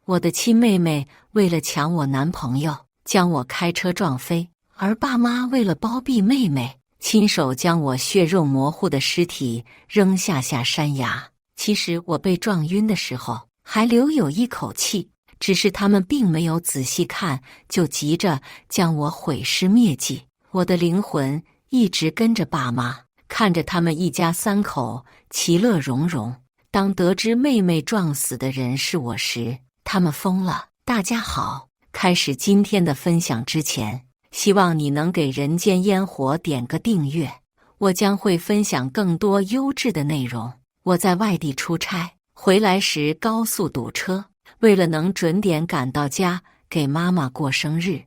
我的亲妹妹为了抢我男朋友，将我开车撞飞，而爸妈为了包庇妹妹，亲手将我血肉模糊的尸体扔下山崖。其实我被撞晕的时候还留有一口气，只是他们并没有仔细看，就急着将我毁尸灭迹。我的灵魂一直跟着爸妈，看着他们一家三口其乐融融。当得知妹妹撞死的人是我时，他们疯了。大家好，开始今天的分享之前，希望你能给人间烟火点个订阅，我将会分享更多优质的内容。我在外地出差，回来时高速堵车，为了能准点赶到家给妈妈过生日，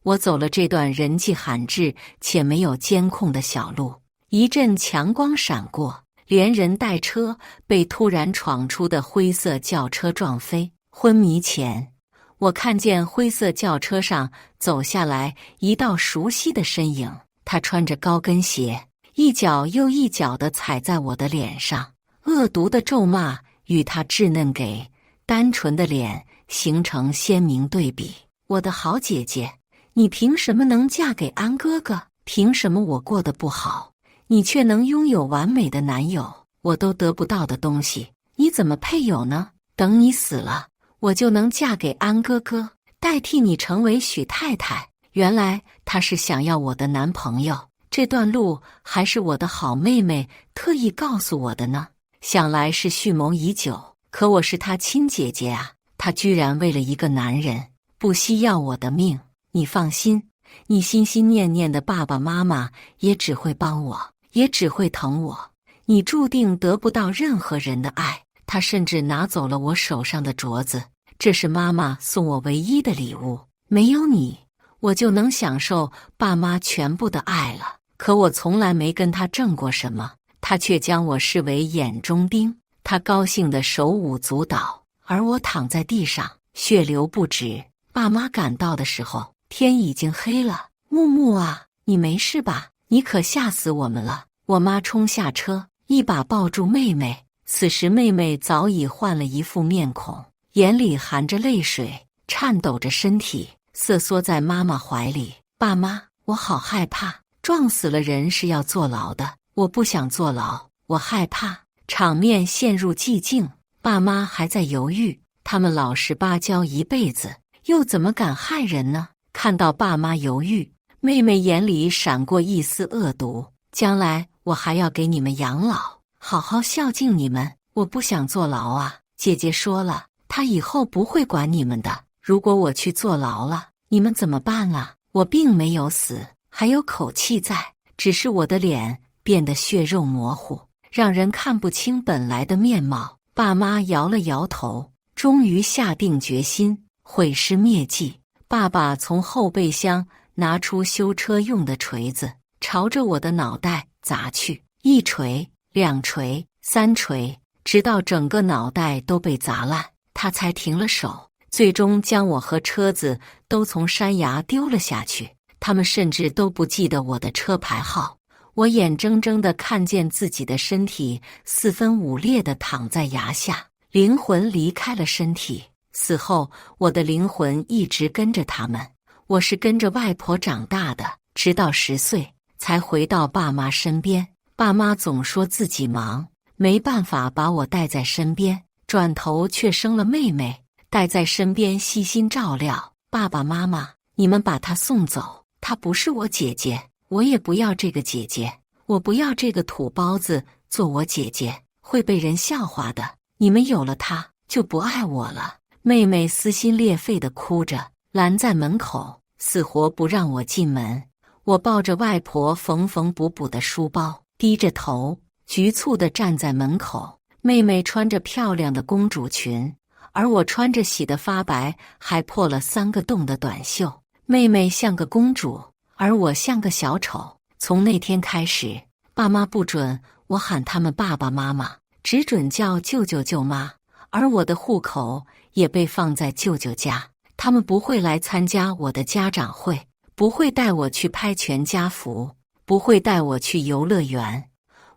我走了这段人迹罕至且没有监控的小路。一阵强光闪过，连人带车被突然闯出的灰色轿车撞飞。昏迷前，我看见灰色轿车上走下来一道熟悉的身影，他穿着高跟鞋，一脚又一脚地踩在我的脸上，恶毒的咒骂与他稚嫩给单纯的脸形成鲜明对比。我的好姐姐，你凭什么能嫁给安哥哥？凭什么我过得不好，你却能拥有完美的男友？我都得不到的东西，你怎么配有呢？等你死了，我就能嫁给安哥哥，代替你成为许太太。原来他是想要我的男朋友，这段路还是我的好妹妹特意告诉我的呢。想来是蓄谋已久，可我是他亲姐姐啊，他居然为了一个男人不惜要我的命。你放心，你心心念念的爸爸妈妈也只会帮我，也只会疼我，你注定得不到任何人的爱。他甚至拿走了我手上的镯子，这是妈妈送我唯一的礼物，没有你，我就能享受爸妈全部的爱了。可我从来没跟他挣过什么，他却将我视为眼中钉。他高兴得手舞足蹈，而我躺在地上血流不止。爸妈赶到的时候，天已经黑了。木木啊，你没事吧？你可吓死我们了！我妈冲下车，一把抱住妹妹。此时妹妹早已换了一副面孔，眼里含着泪水，颤抖着身体瑟缩在妈妈怀里。爸妈，我好害怕，撞死了人是要坐牢的，我不想坐牢，我害怕。场面陷入寂静，爸妈还在犹豫，他们老实巴交一辈子，又怎么敢害人呢？看到爸妈犹豫，妹妹眼里闪过一丝恶毒，将来我还要给你们养老，好好孝敬你们，我不想坐牢啊。姐姐说了，她以后不会管你们的，如果我去坐牢了，你们怎么办啊？我并没有死，还有口气在，只是我的脸变得血肉模糊，让人看不清本来的面貌。爸妈摇了摇头，终于下定决心毁尸灭迹。爸爸从后备箱拿出修车用的锤子，朝着我的脑袋砸去，一锤、两锤、三锤，直到整个脑袋都被砸烂，他才停了手，最终将我和车子都从山崖丢了下去。他们甚至都不记得我的车牌号。我眼睁睁地看见自己的身体四分五裂地躺在崖下，灵魂离开了身体。死后，我的灵魂一直跟着他们。我是跟着外婆长大的，直到10岁才回到爸妈身边。爸妈总说自己忙，没办法把我带在身边，转头却生了妹妹，带在身边细心照料。爸爸妈妈，你们把她送走，她不是我姐姐，我也不要这个姐姐，我不要这个土包子做我姐姐，会被人笑话的。你们有了她，就不爱我了。妹妹撕心裂肺地哭着，拦在门口，死活不让我进门。我抱着外婆缝缝补补的书包，低着头，局促地站在门口。妹妹穿着漂亮的公主裙，而我穿着洗得发白还破了3个洞的短袖。妹妹像个公主，而我像个小丑。从那天开始，爸妈不准我喊他们爸爸妈妈，只准叫舅舅舅妈，而我的户口也被放在舅舅家。他们不会来参加我的家长会，不会带我去拍全家福，不会带我去游乐园。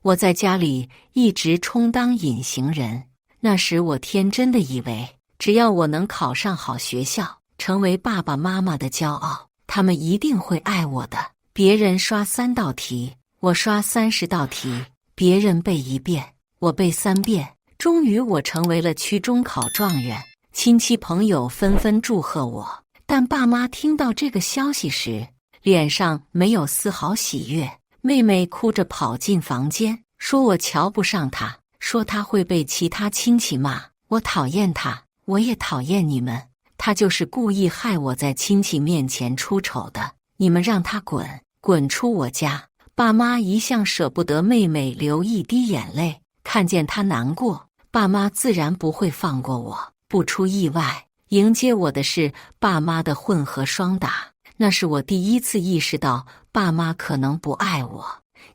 我在家里一直充当隐形人。那时我天真的以为只要我能考上好学校，成为爸爸妈妈的骄傲，他们一定会爱我的。别人刷3道题，我刷30道题；别人背1遍，我背3遍。终于我成为了区中考状元，亲戚朋友纷纷祝贺我。但爸妈听到这个消息时，脸上没有丝毫喜悦。妹妹哭着跑进房间，说我瞧不上她，说她会被其他亲戚骂，我讨厌她，我也讨厌你们。她就是故意害我在亲戚面前出丑的，你们让她滚，滚出我家。爸妈一向舍不得妹妹流一滴眼泪，看见她难过，爸妈自然不会放过我。不出意外，迎接我的是爸妈的混合双打。那是我第一次意识到爸妈可能不爱我。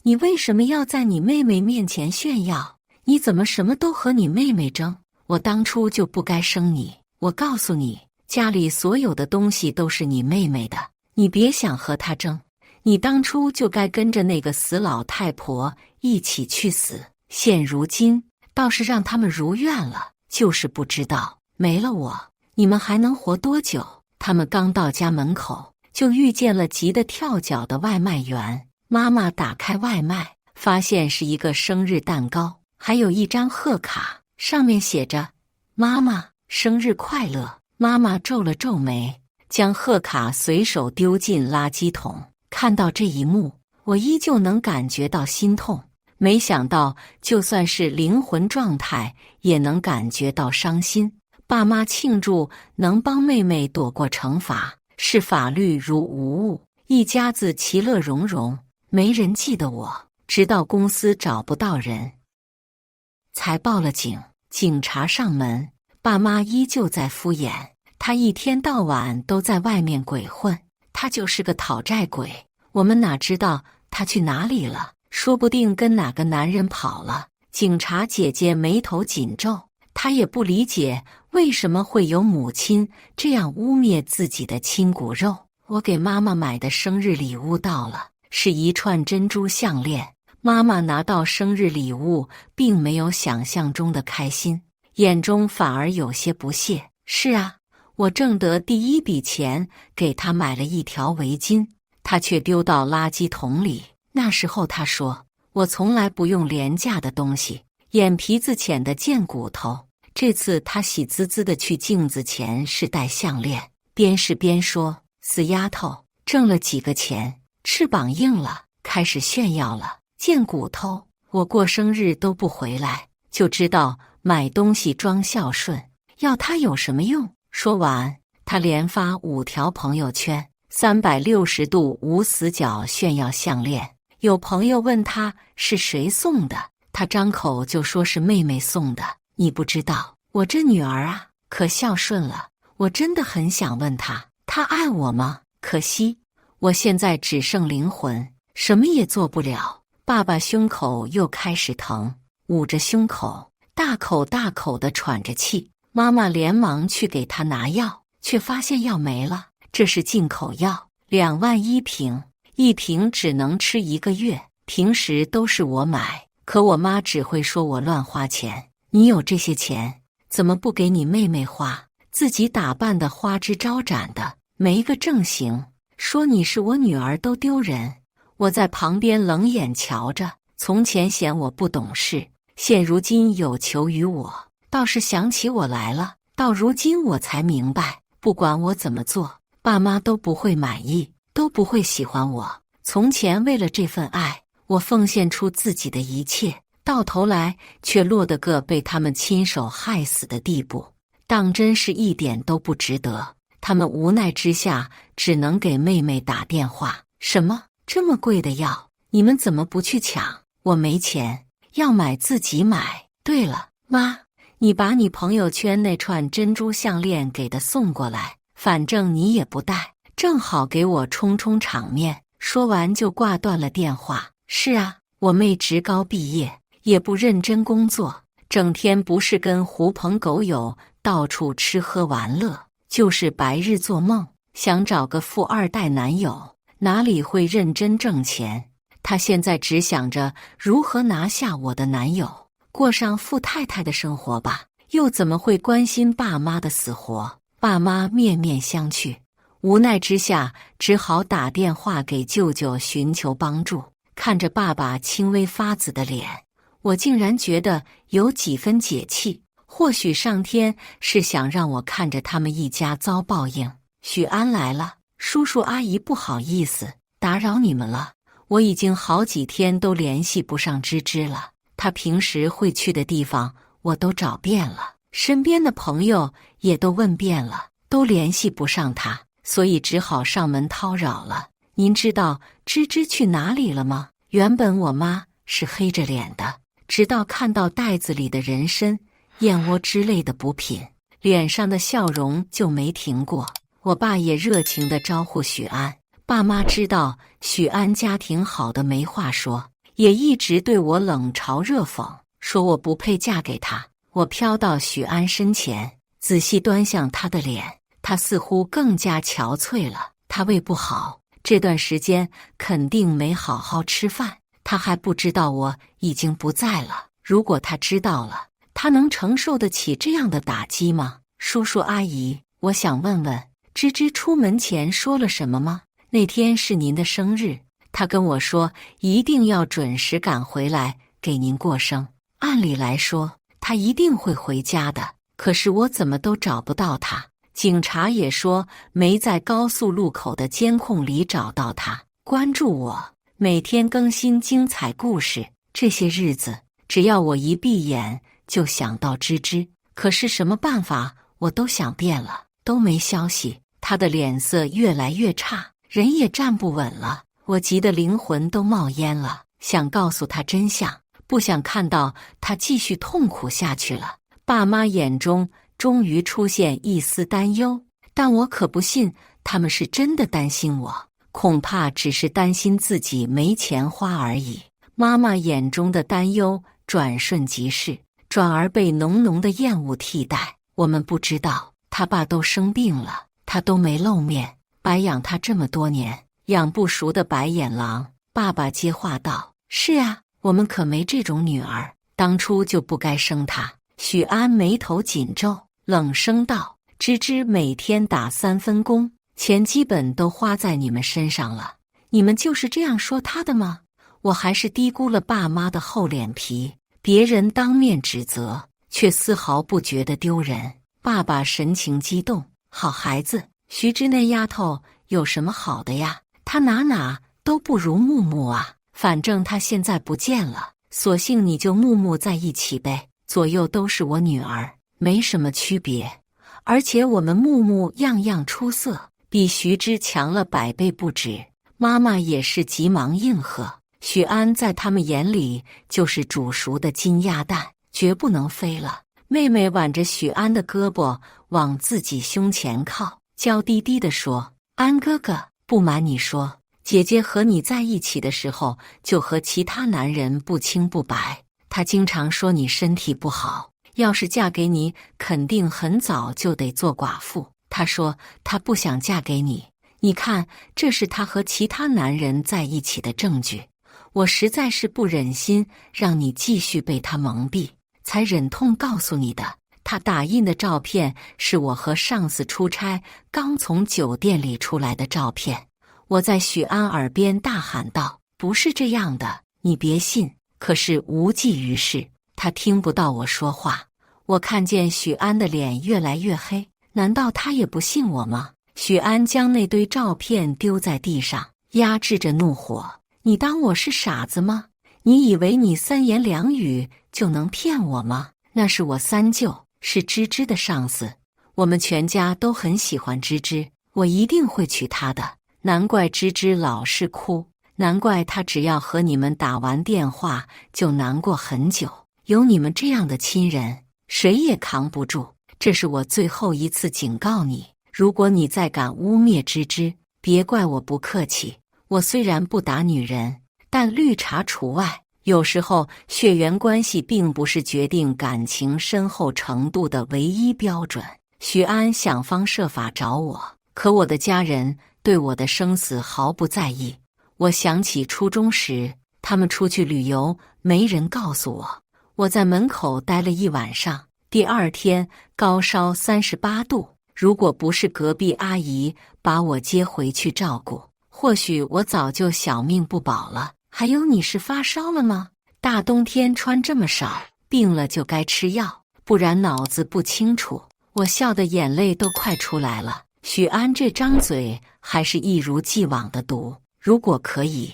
你为什么要在你妹妹面前炫耀？你怎么什么都和你妹妹争？我当初就不该生你。我告诉你，家里所有的东西都是你妹妹的，你别想和她争。你当初就该跟着那个死老太婆一起去死。现如今倒是让他们如愿了，就是不知道没了我，你们还能活多久？他们刚到家门口，就遇见了急得跳脚的外卖员。妈妈打开外卖，发现是一个生日蛋糕，还有一张贺卡，上面写着妈妈生日快乐。妈妈皱了皱眉，将贺卡随手丢进垃圾桶。看到这一幕，我依旧能感觉到心痛。没想到就算是灵魂状态也能感觉到伤心。爸妈庆祝能帮妹妹躲过惩罚，视法律如无物，一家子其乐融融。没人记得我，直到公司找不到人，才报了警。警察上门，爸妈依旧在敷衍。他一天到晚都在外面鬼混，他就是个讨债鬼。我们哪知道他去哪里了？说不定跟哪个男人跑了。警察姐姐眉头紧皱，她也不理解为什么会有母亲这样污蔑自己的亲骨肉。我给妈妈买的生日礼物到了，是一串珍珠项链。妈妈拿到生日礼物，并没有想象中的开心，眼中反而有些不屑。是啊，我挣得第一笔钱给她买了一条围巾，她却丢到垃圾桶里。那时候她说，我从来不用廉价的东西，眼皮子浅的贱骨头。这次她喜滋滋的去镜子前试戴项链，边试边说，死丫头，挣了几个钱，翅膀硬了，开始炫耀了。贱骨头，我过生日都不回来，就知道买东西装孝顺，要它有什么用？说完，他连发5条朋友圈，360度无死角炫耀项链。有朋友问他是谁送的，他张口就说是妹妹送的。你不知道，我这女儿啊，可孝顺了。我真的很想问她，她爱我吗？可惜，我现在只剩灵魂，什么也做不了。爸爸胸口又开始疼，捂着胸口，大口大口地喘着气。妈妈连忙去给他拿药，却发现药没了。这是进口药，2万1瓶，一瓶只能吃1个月。平时都是我买，可我妈只会说我乱花钱。你有这些钱，怎么不给你妹妹花？自己打扮得花枝招展的，没个正形，说你是我女儿都丢人。我在旁边冷眼瞧着，从前嫌我不懂事，现如今有求于我，倒是想起我来了。到如今我才明白，不管我怎么做，爸妈都不会满意，都不会喜欢我。从前为了这份爱，我奉献出自己的一切，到头来却落得个被他们亲手害死的地步，当真是一点都不值得。他们无奈之下，只能给妹妹打电话。什么？这么贵的药，你们怎么不去抢？我没钱，要买自己买。对了，妈，你把你朋友圈那串珍珠项链给他送过来，反正你也不戴，正好给我充充场面。说完就挂断了电话。是啊，我妹职高毕业，也不认真工作，整天不是跟狐朋狗友到处吃喝玩乐，就是白日做梦，想找个富2代男友，哪里会认真挣钱？她现在只想着如何拿下我的男友，过上富太太的生活吧。又怎么会关心爸妈的死活？爸妈面面相觑，无奈之下只好打电话给舅舅寻求帮助。看着爸爸轻微发紫的脸，我竟然觉得有几分解气。或许上天是想让我看着他们一家遭报应。许安来了，叔叔阿姨不好意思，打扰你们了。我已经好几天都联系不上芝芝了，她平时会去的地方我都找遍了，身边的朋友也都问遍了，都联系不上她，所以只好上门叨扰了。您知道芝芝去哪里了吗？原本我妈是黑着脸的，直到看到袋子里的人参、燕窝之类的补品，脸上的笑容就没停过。我爸也热情地招呼许安，爸妈知道许安家庭好的没话说，也一直对我冷嘲热讽，说我不配嫁给他。我飘到许安身前，仔细端详他的脸，他似乎更加憔悴了。他胃不好，这段时间肯定没好好吃饭。他还不知道我已经不在了，如果他知道了，他能承受得起这样的打击吗？叔叔阿姨，我想问问，芝芝出门前说了什么吗？那天是您的生日，她跟我说一定要准时赶回来给您过生。按理来说，她一定会回家的，可是我怎么都找不到她。警察也说没在高速路口的监控里找到她。关注我，每天更新精彩故事。这些日子，只要我一闭眼就想到芝芝，可是什么办法我都想遍了，都没消息。她的脸色越来越差，人也站不稳了。我急得灵魂都冒烟了，想告诉她真相，不想看到她继续痛苦下去了。爸妈眼中终于出现一丝担忧，但我可不信他们是真的担心我，恐怕只是担心自己没钱花而已。妈妈眼中的担忧转瞬即逝，转而被浓浓的厌恶替代。我们不知道，他爸都生病了，他都没露面，白养他这么多年，养不熟的白眼狼。爸爸接话道：是啊，我们可没这种女儿，当初就不该生她。许安眉头紧皱，冷声道：芝芝每天打3分工，钱基本都花在你们身上了，你们就是这样说她的吗？我还是低估了爸妈的厚脸皮，别人当面指责，却丝毫不觉得丢人。爸爸神情激动：好孩子，徐芝那丫头有什么好的呀？她哪都不如木木啊，反正她现在不见了，索性你就木木在一起呗，左右都是我女儿，没什么区别。而且我们木木样样出色，比徐芝强了100倍不止。妈妈也是急忙应和：许安在他们眼里就是煮熟的金鸭蛋，绝不能飞了。妹妹挽着许安的胳膊往自己胸前靠，娇滴滴地说：安哥哥，不瞒你说，姐姐和你在一起的时候就和其他男人不清不白，她经常说你身体不好，要是嫁给你肯定很早就得做寡妇。她说她不想嫁给你，你看这是她和其他男人在一起的证据。我实在是不忍心让你继续被她蒙蔽，才忍痛告诉你的。他打印的照片是我和上司出差刚从酒店里出来的照片。我在许安耳边大喊道：不是这样的，你别信。可是无济于事，他听不到我说话。我看见许安的脸越来越黑，难道他也不信我吗？许安将那堆照片丢在地上，压制着怒火：你当我是傻子吗？你以为你3言2语就能骗我吗？那是我三舅，是芝芝的上司，我们全家都很喜欢芝芝，我一定会娶她的。难怪芝芝老是哭，难怪她只要和你们打完电话就难过很久。有你们这样的亲人，谁也扛不住。这是我最后一次警告你，如果你再敢污蔑芝芝，别怪我不客气。我虽然不打女人，但绿茶除外。有时候血缘关系并不是决定感情深厚程度的唯一标准。许安想方设法找我，可我的家人对我的生死毫不在意。我想起初中时，他们出去旅游，没人告诉我。我在门口待了1晚上，第二天高烧38度，如果不是隔壁阿姨把我接回去照顾，或许我早就小命不保了。还有，你是发烧了吗？大冬天穿这么少，病了就该吃药，不然脑子不清楚。我笑得眼泪都快出来了。许安这张嘴还是一如既往的毒。如果可以，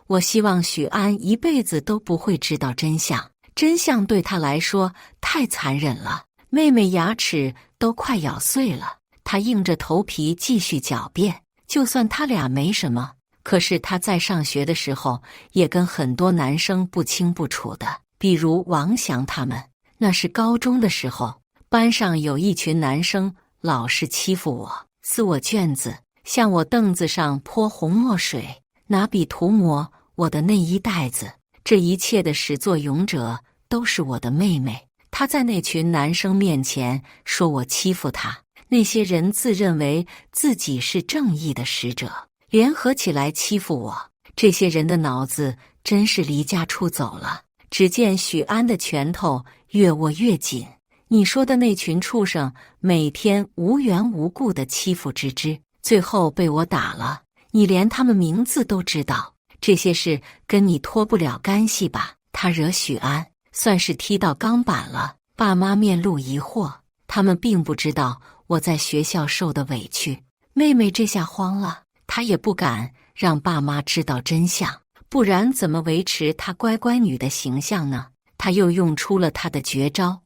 我希望许安一辈子都不会知道真相。真相对他来说太残忍了。妹妹牙齿都快咬碎了，他硬着头皮继续狡辩。就算他俩没什么，可是他在上学的时候也跟很多男生不清不楚的，比如王翔他们。那是高中的时候，班上有一群男生老是欺负我，撕我卷子，向我凳子上泼红墨水，拿笔涂抹我的内衣带子。这一切的始作俑者都是我的妹妹。她在那群男生面前说我欺负她，那些人自认为自己是正义的使者，联合起来欺负我。这些人的脑子真是离家出走了。只见许安的拳头越握越紧。你说的那群畜生每天无缘无故地欺负芝芝，最后被我打了，你连他们名字都知道。这些事跟你脱不了干系吧？他惹许安，算是踢到钢板了。爸妈面露疑惑，他们并不知道我在学校受的委屈。妹妹这下慌了，她也不敢让爸妈知道真相，不然怎么维持她乖乖女的形象呢？她又用出了她的绝招，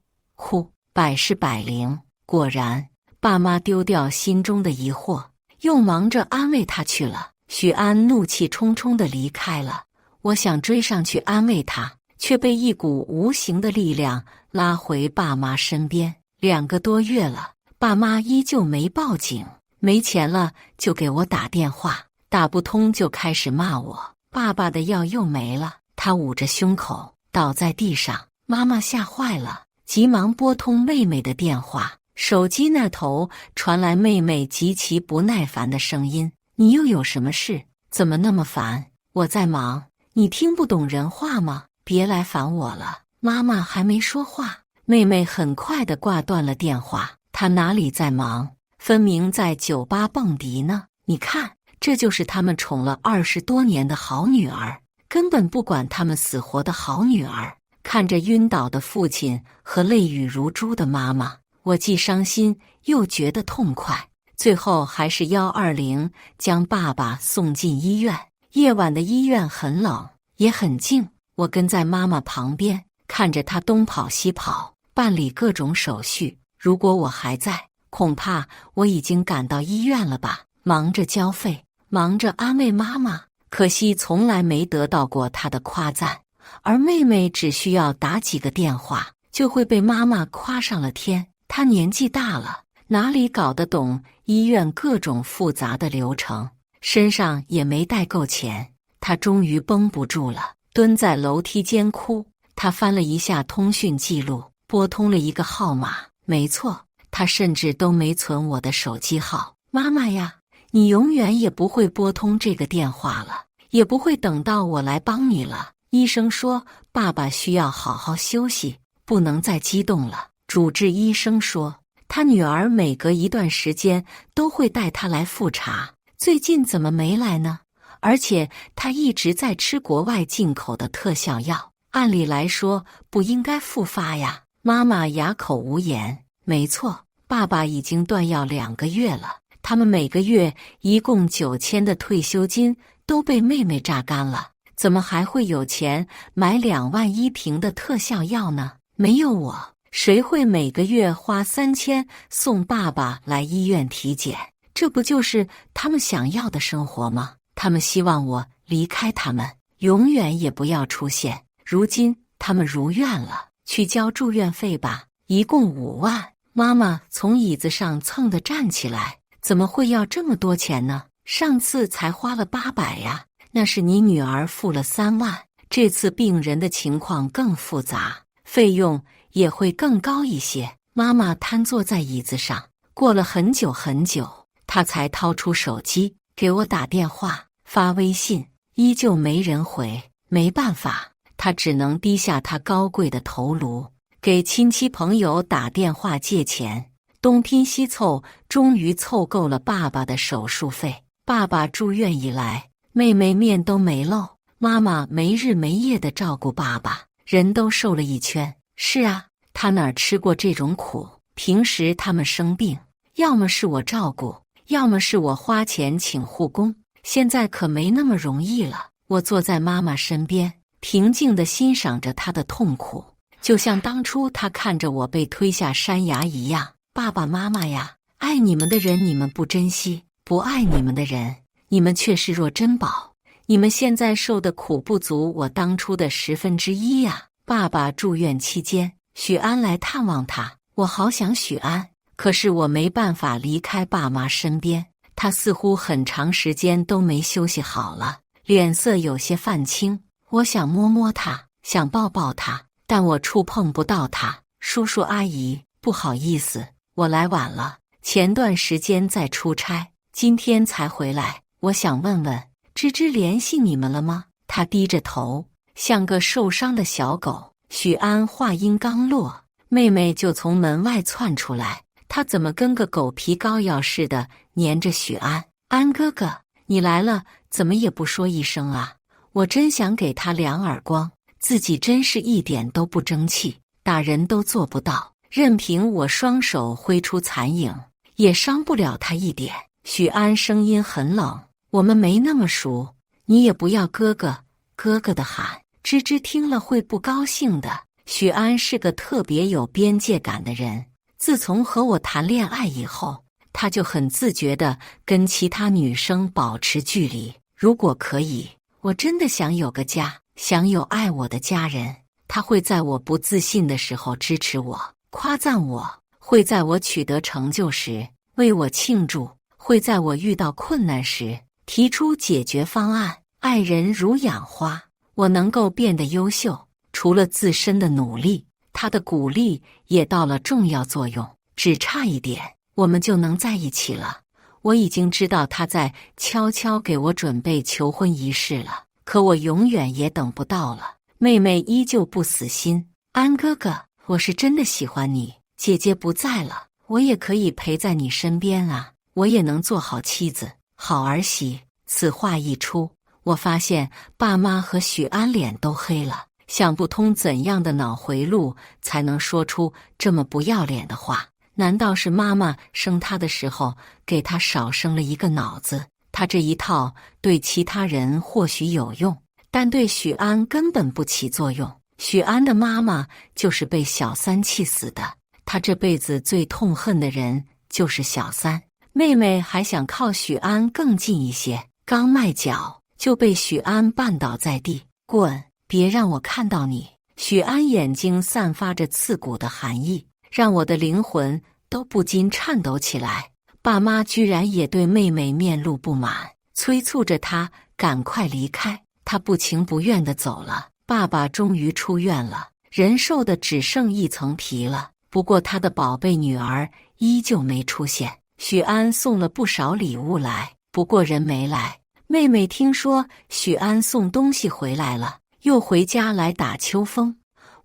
百试百灵。果然，爸妈丢掉心中的疑惑，又忙着安慰她去了。许安怒气冲冲地离开了，我想追上去安慰他，却被一股无形的力量拉回爸妈身边。2个多月了，爸妈依旧没报警，没钱了就给我打电话，打不通就开始骂我。爸爸的药又没了，他捂着胸口倒在地上。妈妈吓坏了，急忙拨通妹妹的电话，手机那头传来妹妹极其不耐烦的声音：你又有什么事？怎么那么烦？我在忙，你听不懂人话吗？别来烦我了。妈妈还没说话，妹妹很快地挂断了电话。她哪里在忙，分明在酒吧蹦迪呢。你看，这就是他们宠了20多年的好女儿，根本不管他们死活的好女儿。看着晕倒的父亲和泪雨如珠的妈妈，我既伤心又觉得痛快。最后还是120将爸爸送进医院。夜晚的医院很冷，也很静。我跟在妈妈旁边，看着她东跑西跑，办理各种手续。如果我还在，恐怕我已经赶到医院了吧。忙着交费，忙着安慰妈妈，可惜从来没得到过她的夸赞。而妹妹只需要打几个电话，就会被妈妈夸上了天。她年纪大了，哪里搞得懂医院各种复杂的流程，身上也没带够钱。她终于绷不住了，蹲在楼梯间哭。她翻了一下通讯记录，拨通了一个号码。没错，她甚至都没存我的手机号。妈妈呀，你永远也不会拨通这个电话了，也不会等到我来帮你了。医生说爸爸需要好好休息，不能再激动了。主治医生说他女儿每隔一段时间都会带他来复查，最近怎么没来呢？而且他一直在吃国外进口的特效药，按理来说不应该复发呀。妈妈哑口无言。没错，爸爸已经断药2个月了，他们每个月一共9000的退休金都被妹妹榨干了，怎么还会有钱买2万1瓶的特效药呢？没有我，谁会每个月花3000送爸爸来医院体检？这不就是他们想要的生活吗？他们希望我离开他们，永远也不要出现。如今他们如愿了，去交住院费吧，一共5万。妈妈从椅子上蹭地站起来，怎么会要这么多钱呢？上次才花了800呀。那是你女儿付了3万，这次病人的情况更复杂，费用也会更高一些。妈妈瘫坐在椅子上，过了很久很久，她才掏出手机给我打电话、发微信，依旧没人回。没办法，她只能低下她高贵的头颅，给亲戚朋友打电话借钱，东拼西凑，终于凑够了爸爸的手术费。爸爸住院以来，妹妹面都没露，妈妈没日没夜地照顾爸爸，人都瘦了一圈。是啊，她哪吃过这种苦？平时他们生病，要么是我照顾，要么是我花钱请护工，现在可没那么容易了。我坐在妈妈身边，平静地欣赏着她的痛苦，就像当初她看着我被推下山崖一样。爸爸妈妈呀，爱你们的人你们不珍惜，不爱你们的人你们却视若珍宝。你们现在受的苦不足我当初的1/10呀。爸爸住院期间，许安来探望他，我好想许安，可是我没办法离开爸妈身边。他似乎很长时间都没休息好了，脸色有些泛青。我想摸摸他，想抱抱他，但我触碰不到他。叔叔阿姨，不好意思，我来晚了，前段时间在出差，今天才回来。我想问问，芝芝联系你们了吗？他低着头，像个受伤的小狗。许安话音刚落，妹妹就从门外窜出来，她怎么跟个狗皮膏药似的粘着许安。安哥哥，你来了，怎么也不说一声啊？我真想给他2耳光，自己真是一点都不争气，打人都做不到，任凭我双手挥出残影，也伤不了他一点。许安声音很冷，我们没那么熟，你也不要哥哥哥哥的喊，芝芝听了会不高兴的。许安是个特别有边界感的人，自从和我谈恋爱以后，他就很自觉地跟其他女生保持距离。如果可以，我真的想有个家，想有爱我的家人。他会在我不自信的时候支持我，夸赞我，会在我取得成就时为我庆祝，会在我遇到困难时提出解决方案。爱人如养花，我能够变得优秀，除了自身的努力，他的鼓励也到了重要作用。只差一点，我们就能在一起了。我已经知道他在悄悄给我准备求婚仪式了，可我永远也等不到了。妹妹依旧不死心，安哥哥，我是真的喜欢你，姐姐不在了，我也可以陪在你身边啊，我也能做好妻子，好儿媳。此话一出，我发现爸妈和许安脸都黑了，想不通怎样的脑回路才能说出这么不要脸的话。难道是妈妈生他的时候给他少生了一个脑子？他这一套对其他人或许有用，但对许安根本不起作用。许安的妈妈就是被小三气死的，他这辈子最痛恨的人就是小三。妹妹还想靠许安更近一些，刚迈脚就被许安绊倒在地。滚，别让我看到你！许安眼睛散发着刺骨的寒意，让我的灵魂都不禁颤抖起来。爸妈居然也对妹妹面露不满，催促着她赶快离开。她不情不愿地走了。爸爸终于出院了，人瘦的只剩一层皮了。不过他的宝贝女儿依旧没出现。许安送了不少礼物来，不过人没来。妹妹听说许安送东西回来了，又回家来打秋风。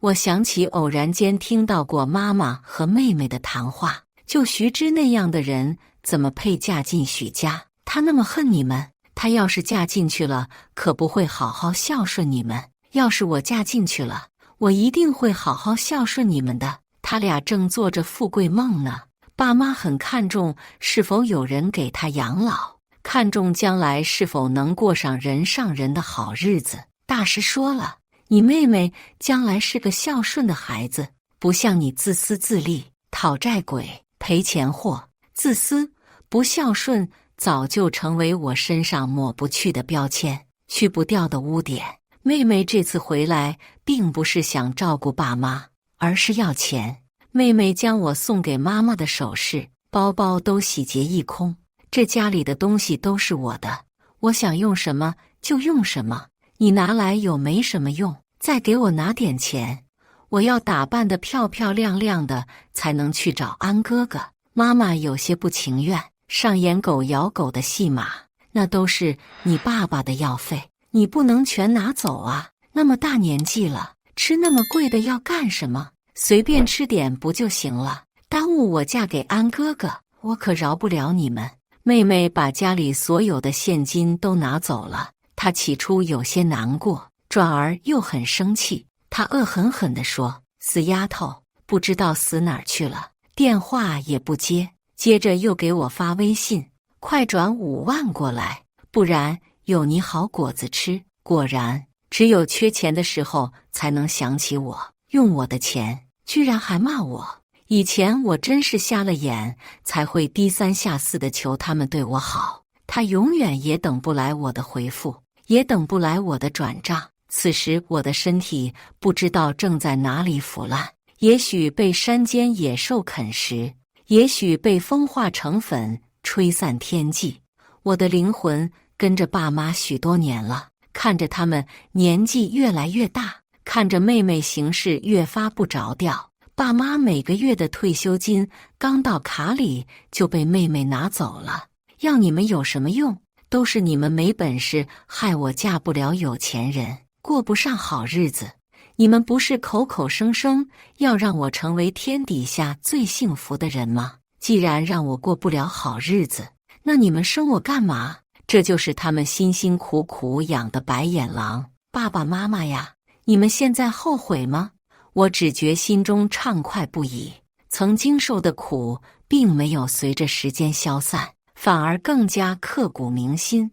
我想起偶然间听到过妈妈和妹妹的谈话，就徐芝那样的人怎么配嫁进许家？她那么恨你们，她要是嫁进去了，可不会好好孝顺你们。要是我嫁进去了，我一定会好好孝顺你们的。他俩正做着富贵梦呢。爸妈很看重是否有人给他养老，看重将来是否能过上人上人的好日子。大师说了，你妹妹将来是个孝顺的孩子，不像你自私自利、讨债鬼、赔钱货。自私、不孝顺早就成为我身上抹不去的标签，去不掉的污点。妹妹这次回来并不是想照顾爸妈，而是要钱。妹妹将我送给妈妈的首饰、包包都洗劫一空，这家里的东西都是我的，我想用什么就用什么，你拿来有没什么用，再给我拿点钱，我要打扮得漂漂亮亮的才能去找安哥哥。妈妈有些不情愿，上演狗咬狗的戏码，那都是你爸爸的药费，你不能全拿走啊，那么大年纪了，吃那么贵的药干什么？随便吃点不就行了？耽误我嫁给安哥哥，我可饶不了你们。妹妹把家里所有的现金都拿走了，她起初有些难过，转而又很生气。她恶狠狠地说：“死丫头，不知道死哪儿去了，电话也不接。”接着又给我发微信：“快转5万过来，不然有你好果子吃。”果然，只有缺钱的时候才能想起我，用我的钱，居然还骂我。以前我真是瞎了眼，才会低三下四的求他们对我好。他永远也等不来我的回复，也等不来我的转账。此时我的身体不知道正在哪里腐烂，也许被山间野兽啃食，也许被风化成粉吹散天际。我的灵魂跟着爸妈许多年了，看着他们年纪越来越大，看着妹妹行事越发不着调。爸妈每个月的退休金刚到卡里就被妹妹拿走了，要你们有什么用？都是你们没本事，害我嫁不了有钱人，过不上好日子。你们不是口口声声要让我成为天底下最幸福的人吗？既然让我过不了好日子，那你们生我干嘛？这就是他们辛辛苦苦养的白眼狼。爸爸妈妈呀，你们现在后悔吗？我只觉心中畅快不已，曾经受的苦并没有随着时间消散，反而更加刻骨铭心。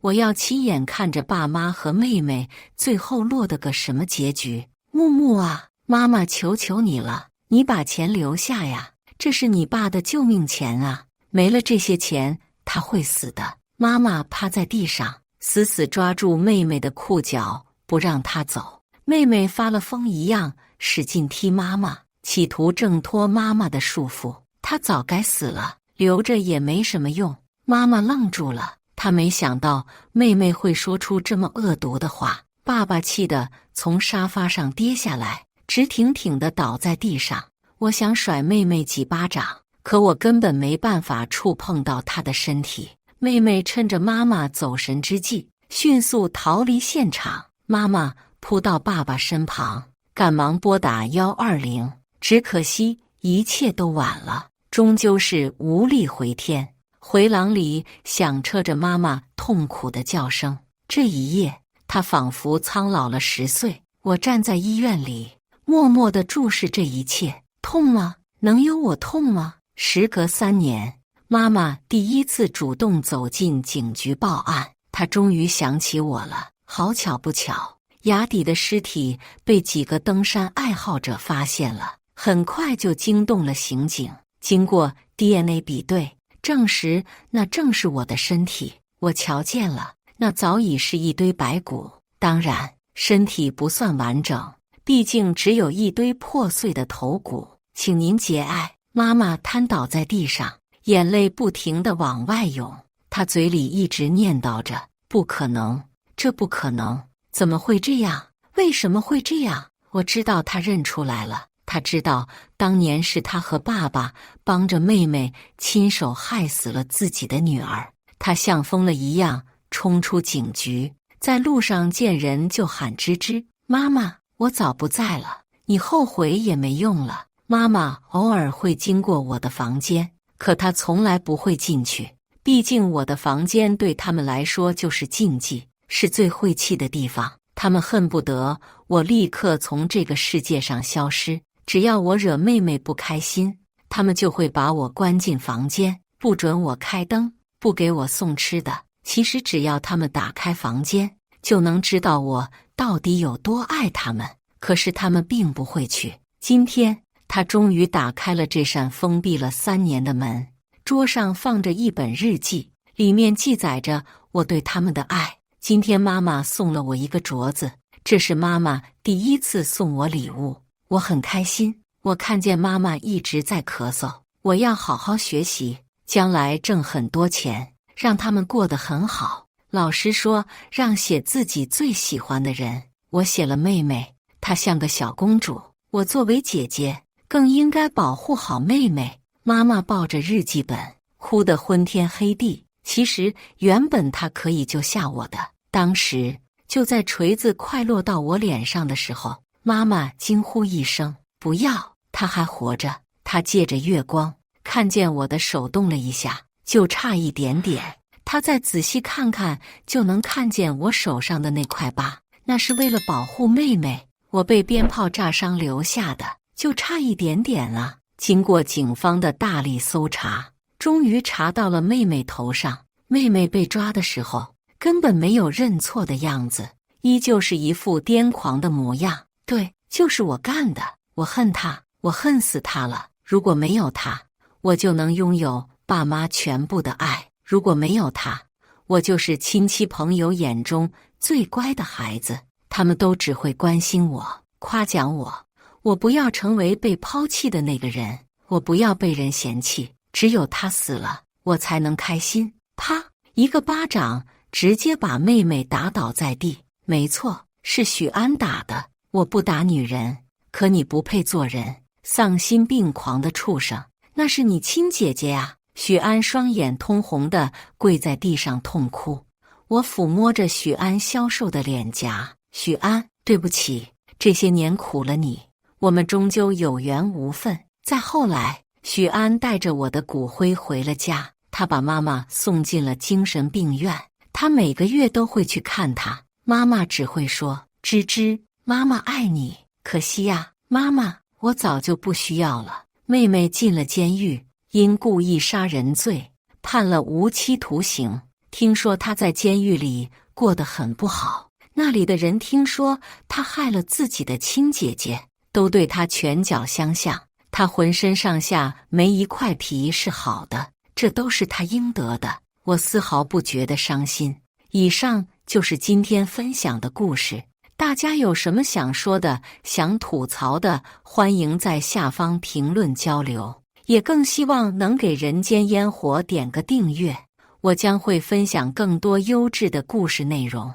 我要亲眼看着爸妈和妹妹最后落得个什么结局。木木啊，妈妈求求你了，你把钱留下呀，这是你爸的救命钱啊，没了这些钱他会死的。妈妈趴在地上，死死抓住妹妹的裤脚，不让她走。妹妹发了疯一样使劲踢妈妈，企图挣脱妈妈的束缚。她早该死了，留着也没什么用。妈妈愣住了，她没想到妹妹会说出这么恶毒的话。爸爸气得从沙发上跌下来，直挺挺地倒在地上。我想甩妹妹几巴掌，可我根本没办法触碰到她的身体。妹妹趁着妈妈走神之际，迅速逃离现场。妈妈扑到爸爸身旁，赶忙拨打120，只可惜一切都晚了，终究是无力回天。回廊里响彻着妈妈痛苦的叫声。这一夜，她仿佛苍老了10岁。我站在医院里，默默地注视这一切。痛吗？能有我痛吗？时隔3年，妈妈第一次主动走进警局报案，她终于想起我了。好巧不巧，雅迪的尸体被几个登山爱好者发现了，很快就惊动了刑警。经过 DNA 比对，证实那正是我的身体。我瞧见了，那早已是一堆白骨，当然身体不算完整，毕竟只有一堆破碎的头骨。请您节哀。妈妈瘫倒在地上，眼泪不停地往外涌，她嘴里一直念叨着：不可能，这不可能，怎么会这样？为什么会这样？我知道她认出来了，她知道当年是她和爸爸帮着妹妹亲手害死了自己的女儿。她像疯了一样冲出警局，在路上见人就喊吱吱：妈妈，我早不在了，你后悔也没用了。妈妈偶尔会经过我的房间，可她从来不会进去，毕竟我的房间对他们来说就是禁忌，是最晦气的地方。他们恨不得我立刻从这个世界上消失，只要我惹妹妹不开心，他们就会把我关进房间，不准我开灯，不给我送吃的。其实只要他们打开房间，就能知道我到底有多爱他们。可是他们并不会去。今天他终于打开了这扇封闭了3年的门，桌上放着一本日记，里面记载着我对他们的爱。今天妈妈送了我一个镯子，这是妈妈第一次送我礼物，我很开心。我看见妈妈一直在咳嗽，我要好好学习，将来挣很多钱，让他们过得很好。老师说让写自己最喜欢的人，我写了妹妹，她像个小公主，我作为姐姐更应该保护好妹妹。妈妈抱着日记本，哭得昏天黑地。其实原本她可以救下我的，当时就在锤子快落到我脸上的时候，妈妈惊呼一声，不要，他还活着。他借着月光看见我的手动了一下，就差一点点。他再仔细看看，就能看见我手上的那块疤，那是为了保护妹妹，我被鞭炮炸伤留下的，就差一点点了。经过警方的大力搜查，终于查到了妹妹头上。妹妹被抓的时候，根本没有认错的样子，依旧是一副癫狂的模样。对，就是我干的，我恨他，我恨死他了。如果没有他，我就能拥有爸妈全部的爱。如果没有他，我就是亲戚朋友眼中最乖的孩子，他们都只会关心我，夸奖我。我不要成为被抛弃的那个人，我不要被人嫌弃，只有他死了，我才能开心。啪！一个巴掌直接把妹妹打倒在地。没错，是许安打的。我不打女人，可你不配做人，丧心病狂的畜生！那是你亲姐姐呀！许安双眼通红的跪在地上痛哭。我抚摸着许安消瘦的脸颊，许安，对不起，这些年苦了你，我们终究有缘无分。再后来，许安带着我的骨灰回了家，他把妈妈送进了精神病院。他每个月都会去看她，妈妈只会说：“芝芝，妈妈爱你。”可惜呀，妈妈，我早就不需要了。妹妹进了监狱，因故意杀人罪判了无期徒刑。听说她在监狱里过得很不好，那里的人听说她害了自己的亲姐姐，都对她拳脚相向。她浑身上下没一块皮是好的，这都是她应得的。我丝毫不觉得伤心。以上就是今天分享的故事。大家有什么想说的、想吐槽的，欢迎在下方评论交流。也更希望能给人间烟火点个订阅，我将会分享更多优质的故事内容。